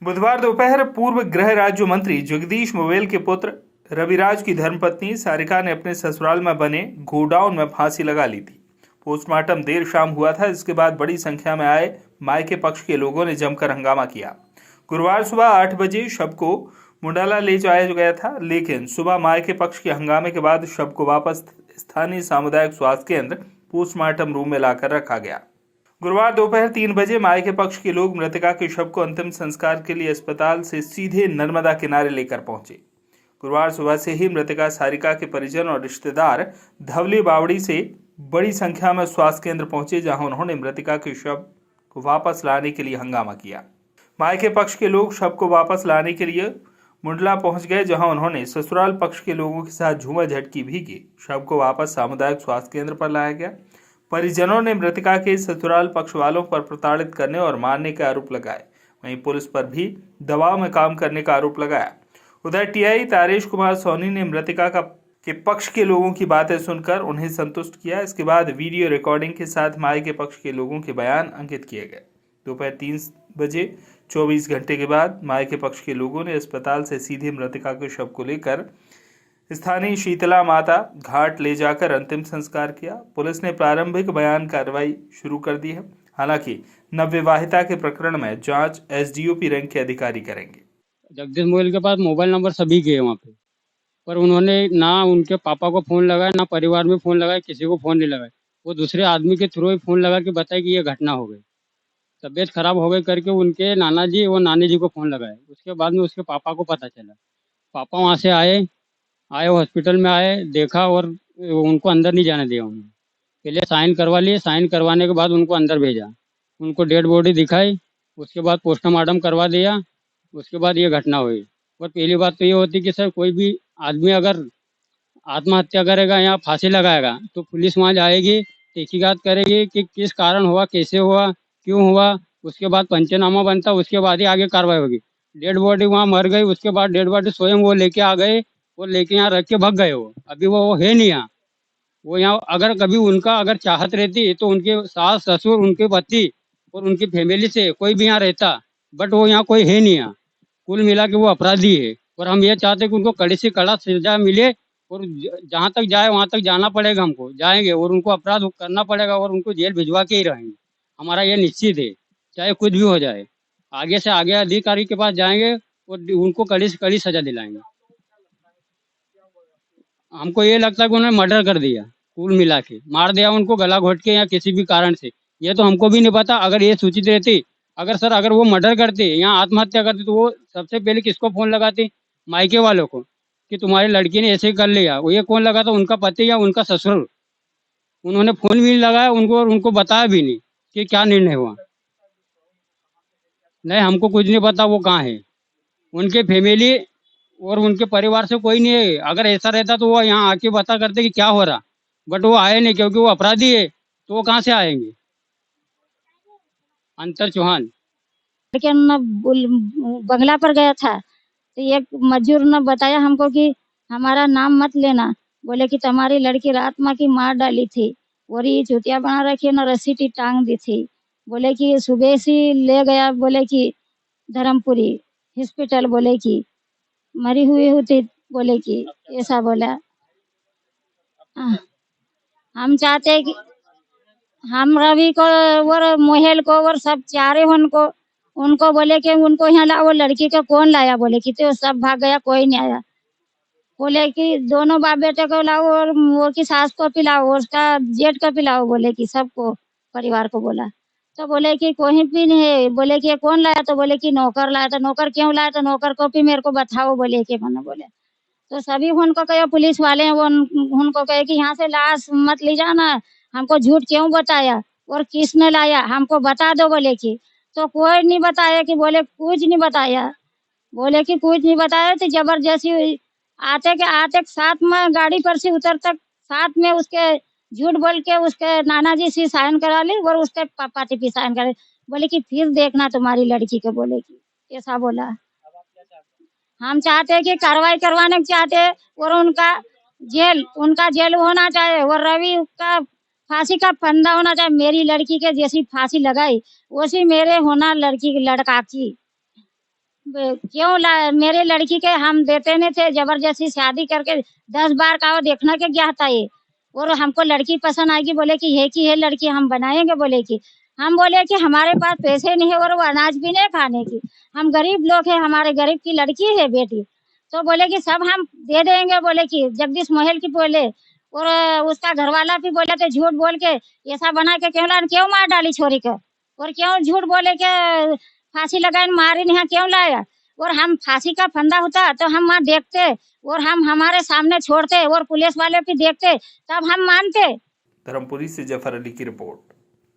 बुधवार दोपहर पूर्व गृह राज्य मंत्री जगदीश मुवेल के पुत्र रविराज की धर्मपत्नी सारिका ने अपने ससुराल में बने गोडाउन में फांसी लगा ली थी। पोस्टमार्टम देर शाम हुआ था, जिसके बाद बड़ी संख्या में आए मायके पक्ष के लोगों ने जमकर हंगामा किया। गुरुवार सुबह 8 बजे शव को मुंडाला ले जाया गया था, लेकिन सुबह मायके पक्ष के हंगामे के बाद शव को वापस स्थानीय सामुदायिक स्वास्थ्य केंद्र पोस्टमार्टम रूम में लाकर रखा गया। गुरुवार दोपहर 3 बजे मायके पक्ष के लोग मृतका के शव को अंतिम संस्कार के लिए अस्पताल से सीधे नर्मदा किनारे लेकर पहुंचे। गुरुवार सुबह से ही मृतका सारिका के परिजन और रिश्तेदार धवली बावड़ी से बड़ी संख्या में स्वास्थ्य केंद्र पहुंचे, जहां उन्होंने मृतका के शव को वापस लाने के लिए हंगामा किया। मायके पक्ष के लोग शव को वापस लाने के लिए मुंडला पहुंच गए, जहां उन्होंने ससुराल पक्ष के लोगों के साथ झूमा झटकी भी की। शव को वापस सामुदायिक स्वास्थ्य केंद्र पर लाया गया। परिजनों ने मृतका के ससुराल पक्ष वालों पर प्रताड़ित करने और मारने के आरोप लगाए। वहीं पुलिस पर भी दबाव में काम करने का आरोप लगाया। उधर टीआई तारेश कुमार सोनी ने मृतका के पक्ष के लोगों की बातें सुनकर उन्हें संतुष्ट किया। इसके बाद वीडियो रिकॉर्डिंग के साथ मायके के पक्ष के लोगों के बयान अंकित किए गए। दोपहर 3 बजे 24 घंटे के बाद मायके के पक्ष के लोगों ने अस्पताल से सीधे मृतका के शव को लेकर स्थानीय शीतला माता घाट ले जाकर अंतिम संस्कार किया। पुलिस ने प्रारंभिक बयान कार्रवाई शुरू कर दी है। हालांकि नवविवाहिता के प्रकरण में जांच एसडीओपी रैंक के अधिकारी करेंगे। जगदीश मुवेल के पास मोबाइल नंबर सभी के हैं वहाँ पे, पर उन्होंने ना उनके पापा को फ़ोन लगाया, ना परिवार में फ़ोन लगाया, किसी को फ़ोन नहीं लगाया। वो दूसरे आदमी के थ्रू ही फ़ोन लगा के बताया कि ये घटना हो गई, तबीयत खराब हो गई करके उनके नाना जी और नानी जी को फ़ोन लगाया। उसके बाद में उसके पापा को पता चला। पापा वहाँ से आए हॉस्पिटल में आए, देखा और उनको अंदर नहीं जाने दिया। उन्होंने पहले साइन करवा लिए, साइन करवाने के बाद उनको अंदर भेजा, उनको डेड बॉडी दिखाई, उसके बाद पोस्टमार्टम करवा दिया। उसके बाद ये घटना हुई। और पहली बात तो ये होती कि सर कोई भी आदमी अगर आत्महत्या करेगा या फांसी लगाएगा तो पुलिस वहाँ जाएगी, तहकीकात करेगी कि किस कारण हुआ, कैसे हुआ, क्यों हुआ। उसके बाद पंचनामा बनता, उसके बाद ही आगे कार्रवाई होगी। डेड बॉडी वहाँ मर गई, उसके बाद डेड बॉडी स्वयं वो लेके आ गए, वो लेके यहाँ रख के भाग गए। वो अभी वो है नहीं यहाँ। वो यहाँ अगर कभी उनका अगर चाहत रहती तो उनके सास ससुर, उनके पति और उनकी फैमिली से कोई भी यहाँ रहता, बट वो यहाँ कोई है नहीं यहाँ। कुल मिला के वो अपराधी है और हम ये चाहते हैं कि उनको कड़ी से कड़ा सजा मिले और जहाँ तक जाए वहाँ तक जाना पड़ेगा, हमको जाएंगे और उनको अपराध करना पड़ेगा और उनको जेल भिजवा के ही रहेंगे। हमारा ये निश्चित है, चाहे कुछ भी हो जाए। आगे से आगे अधिकारी के पास जाएंगे और उनको कड़ी से कड़ी सजा दिलाएंगे। हमको ये लगता है कि उन्होंने मर्डर कर दिया, कुल मिला के मार दिया उनको गला घोट के या किसी भी कारण से। ये तो हमको भी नहीं पता। अगर ये सूचित रहती, अगर वो मर्डर करते या आत्महत्या करते तो वो सबसे पहले किसको फोन लगाती? मायके वालों को, कि तुम्हारी लड़की ने ऐसे कर लिया। वो ये कौन लगा था? उनका पति या उनका ससुर। उन्होंने फोन भी नहीं लगाया उनको और उनको बताया भी नहीं कि क्या निर्णय हुआ। नहीं, हमको कुछ नहीं पता वो कहाँ है। उनके फैमिली और उनके परिवार से कोई नहीं है। अगर ऐसा रहता तो वो यहाँ आके बता करते कि क्या हो रहा, बट वो आए नहीं क्योंकि वो अपराधी है, तो वो कहाँ से आएंगे? अंतर चौहान लेकिन न बंगला पर गया था तो एक मजदूर ने बताया हमको कि हमारा नाम मत लेना, बोले कि तुम्हारी लड़की रात में की मार डाली थी और ये चुतिया बना रखी न रस्सी टी टांग दी थी। बोले कि सुबह से ले गया, बोले कि धर्मपुरी हॉस्पिटल, बोले कि मरी हुई होती, बोले कि ऐसा बोला। हम चाहते हैं कि हम रवि को और मोहेल को और सब चारे उनको उनको बोले कि उनको यहाँ लाओ। लड़की को कौन लाया? बोले कि तो सब भाग गया, कोई नहीं आया। बोले कि दोनों बाप बेटे को लाओ और वो की सास को पिलाओ, उसका जेठ को पिलाओ, बोले कि सबको परिवार को बोला। तो बोले कि कोई भी नहीं है। बोले कि कौन लाया? तो बोले कि नौकर लाया। तो नौकर क्यों लाया? तो नौकर को भी मेरे को बताओ, बोले कि मैंने बोले। तो सभी उनको कहे, पुलिस वाले हैं वो उनको कहे कि यहाँ से लाश मत ले जाना, हमको झूठ क्यों बताया और किसने लाया हमको बता दो, बोले कि। तो कोई नहीं बताया, कि बोले कुछ नहीं बताया, बोले कि कुछ नहीं बताया। तो जबरदस्ती आते के आते साथ में गाड़ी पर से उतर तक साथ में उसके झूठ बोल के उसके नाना जी से साइन करा ली और उसके पापा जी भी साइन करे। बोले कि फिर देखना तुम्हारी लड़की को, बोले कि ऐसा बोला। हम चाहते हैं कि कार्रवाई करवाने को चाहते हैं और उनका जेल होना चाहिए और रवि का फांसी का फंदा होना चाहिए। मेरी लड़की के जैसी फांसी लगाई वैसी मेरे होना लड़की लड़का की। क्यों मेरे लड़की के हम देते नहीं थे, जबरदस्ती शादी करके 10 बार का वो देखना के गया था ये, और हमको लड़की पसंद आएगी, बोले कि ये की है लड़की हम बनाएंगे, बोले कि हम बोले कि हमारे पास पैसे नहीं है और वो अनाज भी नहीं खाने की, हम गरीब लोग हैं, हमारे गरीब की लड़की है बेटी, तो बोले कि सब हम दे देंगे, बोले कि जगदीश मोहल की बोले, और उसका घरवाला भी बोले थे झूठ बोल के ऐसा बना के क्यों मार डाली छोरी को, और क्यों झूठ बोले के फांसी लगाए मारी नहीं क्यों लाया, और हम फांसी का फंदा होता तो हम वहाँ देखते और हम हमारे सामने छोड़ते और पुलिस वाले भी देखते तब हम मानते। धर्मपुरी से जफर अली की रिपोर्ट।